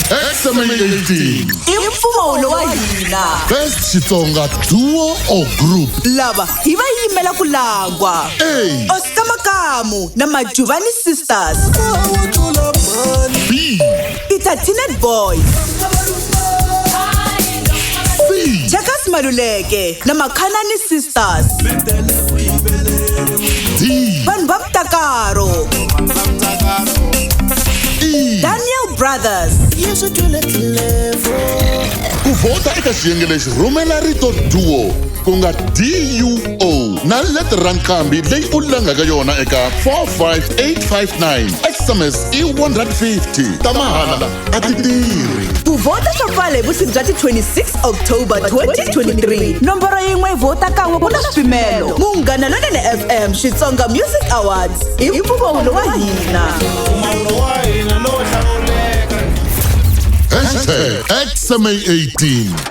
XMA 18 Imfumo wa hina. Best Xitsonga duo or group. Lava hi va yimela ku langwa. A. Oscar Makamu na Majuvani Sisters. B. Itatinate Boys. C. Jakas Maluleke na Makhanani Sisters. D. Van Baptakaro. E. Daniel Brothers. Kuvota eka xiyenge lexi rhumela rito duo ku nga DUO na lettera nqambi leyi u langaka yona eka 45859. SMS i 150 ta mahala a ti tirhi. Ku vota swa pfala hi vusiku bya ti 26 October 2023. Nomboro yin'we vota kan'we ku na swipimelo. Munghana Lonene FM Xitsonga Music Awards. I mpfumo wa hina. #XMA 18